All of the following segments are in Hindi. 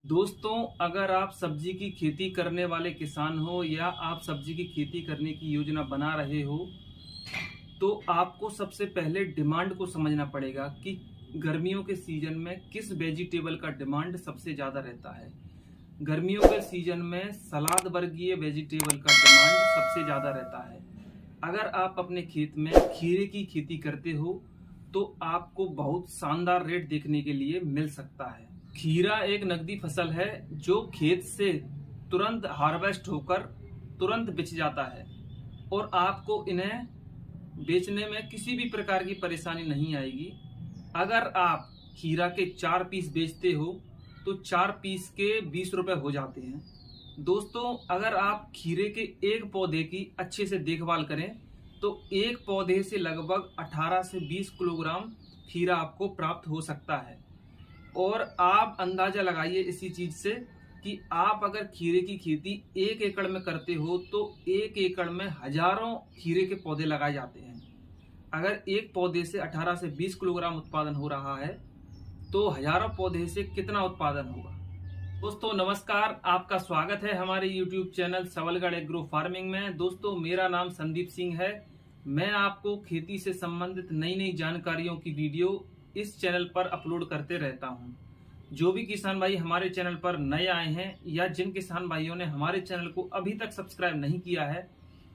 दोस्तों, अगर आप सब्जी की खेती करने वाले किसान हो या आप सब्जी की खेती करने की योजना बना रहे हो, तो आपको सबसे पहले डिमांड को समझना पड़ेगा कि गर्मियों के सीजन में किस वेजिटेबल का डिमांड सबसे ज़्यादा रहता है। गर्मियों के सीजन में सलाद वर्गीय वेजिटेबल का डिमांड सबसे ज़्यादा रहता है। अगर आप अपने खेत में खीरे की खेती करते हो, तो आपको बहुत शानदार रेट देखने के लिए मिल सकता है। खीरा एक नकदी फसल है जो खेत से तुरंत हार्वेस्ट होकर तुरंत बिक जाता है और आपको इन्हें बेचने में किसी भी प्रकार की परेशानी नहीं आएगी। अगर आप खीरा के 4 पीस बेचते हो तो 4 पीस के 20 रुपए हो जाते हैं। दोस्तों, अगर आप खीरे के एक पौधे की अच्छे से देखभाल करें तो एक पौधे से लगभग 18 से 20 किलोग्राम खीरा आपको प्राप्त हो सकता है। और आप अंदाजा लगाइए इसी चीज से कि आप अगर खीरे की खेती 1 एकड़ में करते हो तो 1 एकड़ में हजारों खीरे के पौधे लगाए जाते हैं। अगर एक पौधे से 18 से 20 किलोग्राम उत्पादन हो रहा है तो हजारों पौधे से कितना उत्पादन होगा। दोस्तों नमस्कार, आपका स्वागत है हमारे YouTube channel Sabalgarh agro farming में। दोस्तों, मेरा नाम संदीप सिंह है। मैं आपको खेती से संबंधित नई नई जानकारियों की वीडियो इस चैनल पर अपलोड करते रहता हूं। जो भी किसान भाई हमारे चैनल पर नए आए हैं या जिन किसान भाइयों ने हमारे चैनल को अभी तक सब्सक्राइब नहीं किया है,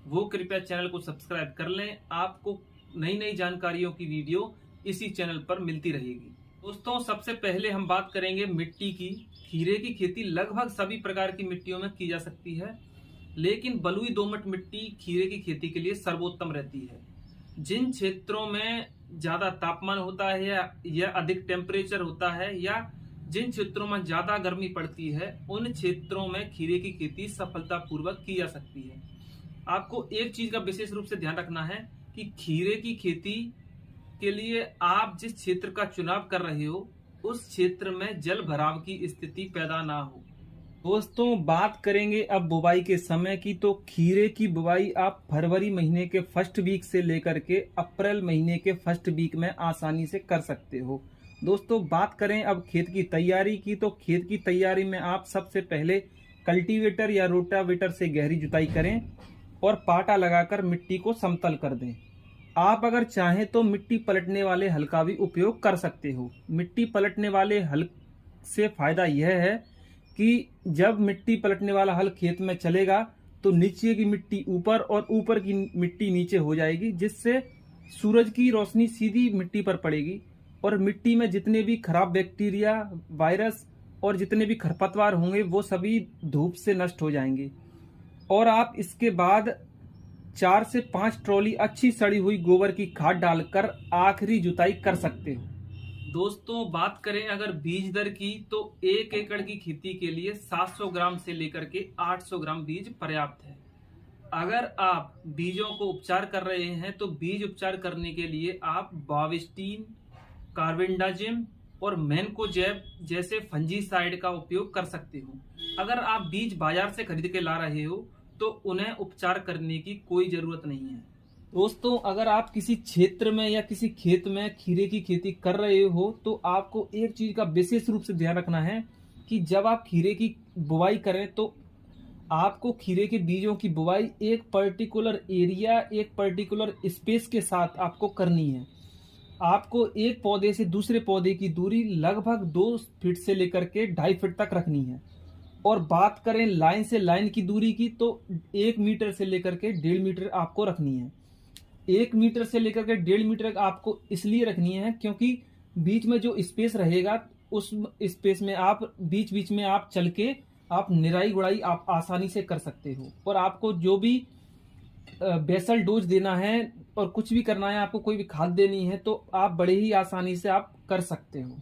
वो कृपया चैनल को सब्सक्राइब कर लें। आपको नई नई जानकारियों की वीडियो इसी चैनल पर मिलती रहेगी। दोस्तों, सबसे पहले हम बात करेंगे मिट्टी की। खीरे की खेती लगभग सभी प्रकार की मिट्टियों में की जा सकती है, लेकिन बलुई दोमट मिट्टी खीरे की खेती के लिए सर्वोत्तम रहती है। जिन क्षेत्रों में ज्यादा तापमान होता है या अधिक टेम्परेचर होता है या जिन क्षेत्रों में ज्यादा गर्मी पड़ती है, उन क्षेत्रों में खीरे की खेती सफलतापूर्वक की जा सकती है। आपको एक चीज का विशेष रूप से ध्यान रखना है कि खीरे की खेती के लिए आप जिस क्षेत्र का चुनाव कर रहे हो उस क्षेत्र में जल भराव की स्थिति पैदा ना हो। दोस्तों, बात करेंगे अब बुवाई के समय की। तो खीरे की बुवाई आप फरवरी महीने के फर्स्ट वीक से लेकर के अप्रैल महीने के फर्स्ट वीक में आसानी से कर सकते हो। दोस्तों, बात करें अब खेत की तैयारी की। तो खेत की तैयारी में आप सबसे पहले कल्टीवेटर या रोटावेटर से गहरी जुताई करें और पाटा लगाकर मिट्टी को समतल कर दें। आप अगर चाहें तो मिट्टी पलटने वाले हल का भी उपयोग कर सकते हो। मिट्टी पलटने वाले हल से फायदा यह है कि जब मिट्टी पलटने वाला हल खेत में चलेगा तो नीचे की मिट्टी ऊपर और ऊपर की मिट्टी नीचे हो जाएगी, जिससे सूरज की रोशनी सीधी मिट्टी पर पड़ेगी और मिट्टी में जितने भी खराब बैक्टीरिया, वायरस और जितने भी खरपतवार होंगे वो सभी धूप से नष्ट हो जाएंगे। और आप इसके बाद 4 से 5 ट्रॉली अच्छी सड़ी हुई गोबर की खाद डालकर आखिरी जुताई कर सकते हो। दोस्तों, बात करें अगर बीज दर की तो 1 एकड़ की खेती के लिए 700 ग्राम से लेकर के 800 ग्राम बीज पर्याप्त है। अगर आप बीजों को उपचार कर रहे हैं तो बीज उपचार करने के लिए आप बाविस्टीन, कार्बेंडाजिम और मैनकोजेब जैसे फंजीसाइड का उपयोग कर सकते हो। अगर आप बीज बाजार से खरीद के ला रहे हो तो उन्हें उपचार करने की कोई जरूरत नहीं है। दोस्तों, अगर आप किसी क्षेत्र में या किसी खेत में खीरे की खेती कर रहे हो तो आपको एक चीज का विशेष रूप से ध्यान रखना है कि जब आप खीरे की बुवाई करें तो आपको खीरे के बीजों की बुवाई एक पर्टिकुलर एरिया, एक पर्टिकुलर स्पेस के साथ आपको करनी है। आपको एक पौधे से दूसरे पौधे की दूरी लगभग 2 फीट से लेकर के 2.5 फीट तक रखनी है। और बात करें लाइन से लाइन की दूरी की तो 1 मीटर से लेकर के 1.5 मीटर आपको रखनी है। 1 मीटर से लेकर के 1.5 मीटर आपको इसलिए रखनी है क्योंकि बीच में जो स्पेस रहेगा उस स्पेस में आप बीच बीच में आप चल के आप निराई गुड़ाई आप आसानी से कर सकते हो। और आपको जो भी बेसल डोज देना है और कुछ भी करना है, आपको कोई भी खाद देनी है तो आप बड़े ही आसानी से आप कर सकते हो।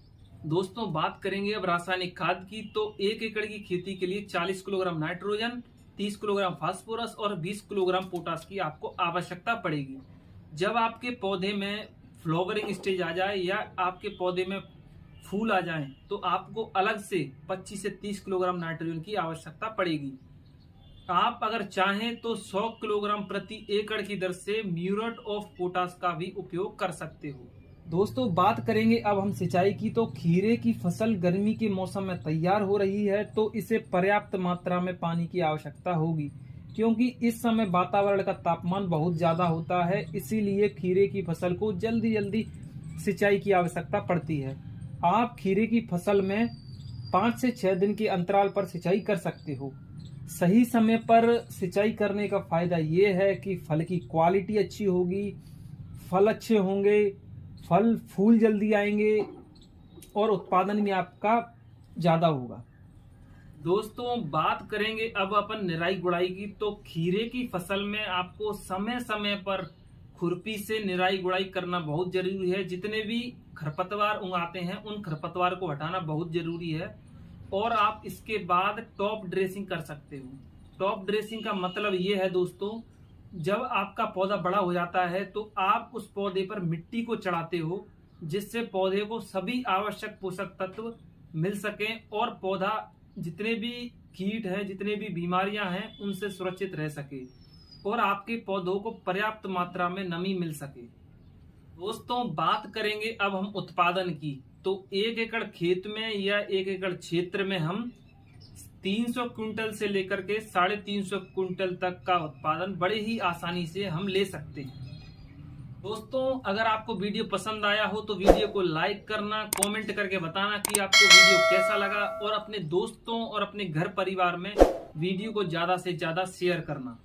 दोस्तों, बात करेंगे अब रासायनिक खाद की। तो 1 एकड़ की खेती के लिए 40 किलोग्राम नाइट्रोजन, 30 किलोग्राम फास्फोरस और 20 किलोग्राम पोटास की आपको आवश्यकता पड़ेगी। जब आपके पौधे में फ्लावरिंग स्टेज आ जाए या आपके पौधे में फूल आ जाए तो आपको अलग से 25 से 30 किलोग्राम नाइट्रोजन की आवश्यकता पड़ेगी। आप अगर चाहें तो 100 किलोग्राम प्रति एकड़ की दर से म्यूरेट ऑफ पोटास का भी उपयोग कर सकते हो। दोस्तों बात करेंगे अब हम सिंचाई की। तो खीरे की फसल गर्मी के मौसम में तैयार हो रही है, तो इसे पर्याप्त मात्रा में पानी की आवश्यकता होगी, क्योंकि इस समय वातावरण का तापमान बहुत ज्यादा होता है। इसीलिए खीरे की फसल को जल्दी जल्दी सिंचाई की आवश्यकता पड़ती है। आप खीरे की फसल में 5 से 6 दिन के अंतराल पर सिंचाई कर सकते हो। सही समय पर सिंचाई करने का फायदा ये है कि फल की क्वालिटी अच्छी होगी, फल अच्छे होंगे, फल फूल जल्दी आएंगे और उत्पादन भी आपका ज्यादा होगा। दोस्तों बात करेंगे अब अपन निराई गुड़ाई की। तो खीरे की फसल में आपको समय समय पर खुरपी से निराई गुड़ाई करना बहुत जरूरी है। जितने भी खरपतवार उगाते हैं उन खरपतवार को हटाना बहुत जरूरी है। और आप इसके बाद टॉप ड्रेसिंग कर सकते हो। टॉप ड्रेसिंग का मतलब ये है दोस्तों, जब आपका पौधा बड़ा हो जाता है तो आप उस पौधे पर मिट्टी को चढ़ाते हो, जिससे पौधे को सभी आवश्यक पोषक तत्व मिल सकें और पौधा जितने भी कीट हैं, जितने भी बीमारियां हैं, उनसे सुरक्षित रह सके और आपके पौधों को पर्याप्त मात्रा में नमी मिल सके। दोस्तों बात करेंगे अब हम उत्पादन की। तो 1 एकड़ खेत में या 1 एकड़ क्षेत्र में हम 300 क्विंटल से लेकर के 350 क्विंटल तक का उत्पादन बड़े ही आसानी से हम ले सकते हैं। दोस्तों अगर आपको वीडियो पसंद आया हो तो वीडियो को लाइक करना, कमेंट करके बताना कि आपको वीडियो कैसा लगा और अपने दोस्तों और अपने घर परिवार में वीडियो को ज्यादा से ज्यादा शेयर करना।